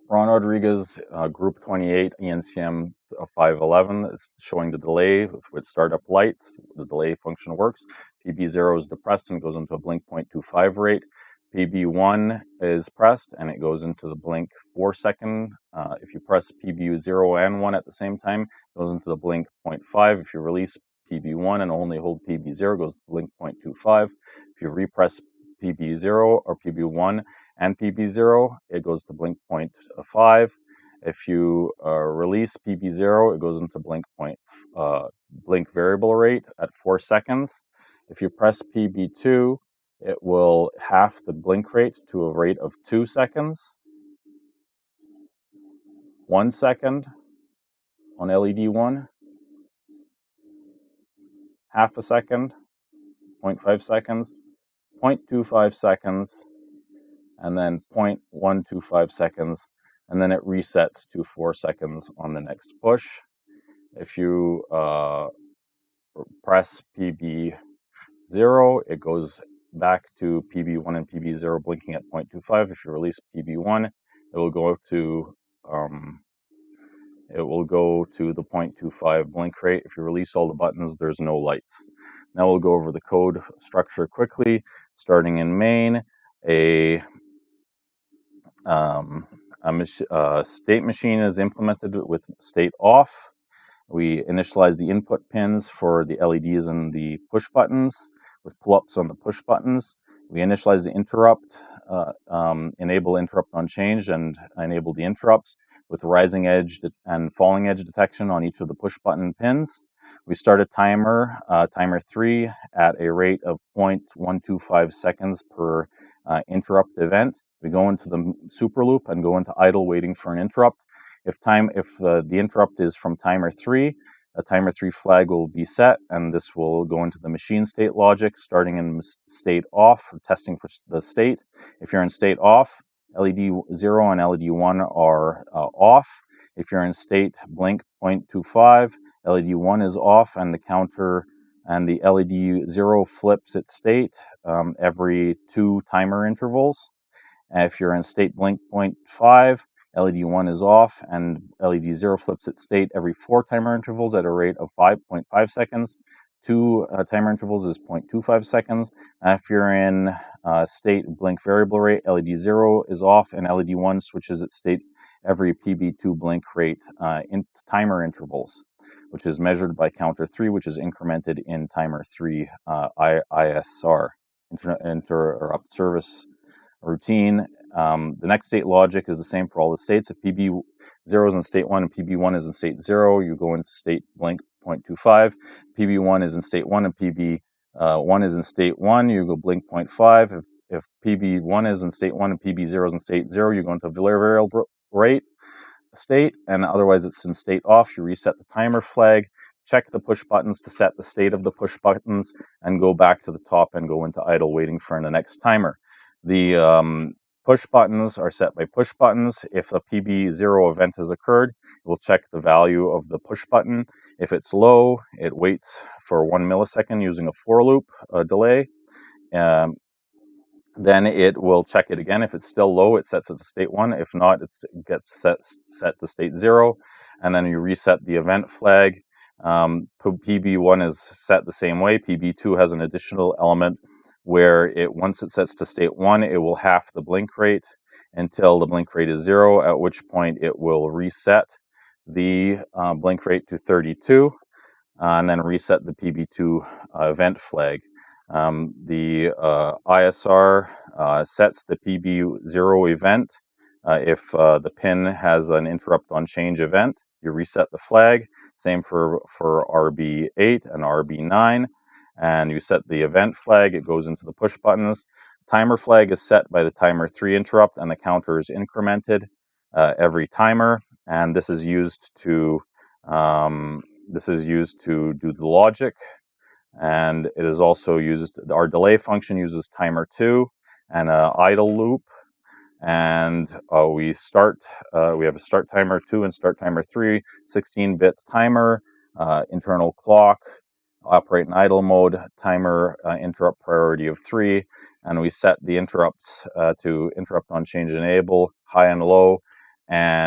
Ron Rodriguez, Group 28, ENCM 511 is showing the delay with startup lights. The delay function works. PB0 is depressed and goes into a blink 0.25 rate. PB1 is pressed and it goes into the blink 4 second. If you press PB0 and 1 at the same time, it goes into the blink 0.5. If you release PB1 and only hold PB0, it goes to blink 0.25. If you repress PB0 or PB1 and PB0, it goes to blink 0.5. If you release PB0, it goes into blink variable rate at 4 seconds. If you press PB2, it will half the blink rate to a rate of 2 seconds. 1 second on LED1, half a second, 0.5 seconds, 0.25 seconds, and then 0.125 seconds, and then it resets to 4 seconds on the next push. If you press PB0, it goes back to PB1 and PB0 blinking at 0.25. If you release PB1, it will go to the 0.25 blink rate. If you release all the buttons, there's no lights. Now we'll go over the code structure quickly. Starting in main, a state machine is implemented with state off. We initialize the input pins for the LEDs and the push buttons with pull-ups on the push buttons. We initialize the interrupt, enable interrupt on change, and enable the interrupts with rising edge and falling edge detection on each of the push button pins. We start a timer, timer 3, at a rate of 0.125 seconds per interrupt event. We go into the super loop and go into idle waiting for an interrupt. If the interrupt is from timer 3, a timer 3 flag will be set, and this will go into the machine state logic, starting in state off, or testing for the state. If you're in state off, LED0 and LED1 are off. If you're in state blink 0.25, LED1 is off, and the counter and the LED0 flips its state every 2 timer intervals. If you're in state blink 0.5, LED1 is off, and LED0 flips its state every 4 timer intervals at a rate of 5.5 seconds. 2 timer intervals is 0.25 seconds. If you're in state blink variable rate, LED0 is off, and LED1 switches its state every PB2 blink rate in timer intervals, which is measured by counter 3, which is incremented in timer 3 ISR, interrupt service routine. The next state logic is the same for all the states. If PB0 is in state 1 and PB1 is in state 0, you go into state blink 0.25. PB1 is in state 1 and PB1 is in state 1, you go blink 0.5. If PB1 is in state 1 and PB0 is in state 0, you go into variable rate state, and otherwise it's in state off. You reset the timer flag, check the push buttons to set the state of the push buttons, and go back to the top and go into idle waiting for the next timer. The push buttons are set by push buttons. If a PB0 event has occurred, it will check the value of the push button. If it's low, it waits for 1 millisecond using a for loop delay. Then it will check it again. If it's still low, it sets it to state 1. If not, it gets set to state 0. And then you reset the event flag. PB1 is set the same way. PB2 has an additional element where once it sets to state 1, it will half the blink rate until the blink rate is 0, at which point it will reset the blink rate to 32, and then reset the PB2 event flag. The ISR sets the PB0 event. If the pin has an interrupt on change event, you reset the flag. Same for RB8 and RB9. And you set the event flag, it goes into the push buttons. Timer flag is set by the timer 3 interrupt, and the counter is incremented every timer. And this is used to do the logic, and it is also used. Our delay function uses timer 2 and an idle loop, and we have a start timer 2 and start timer 3, 16-bit timer, internal clock, operate in idle mode, timer interrupt priority of 3, and we set the interrupts to interrupt on change enable, high and low, and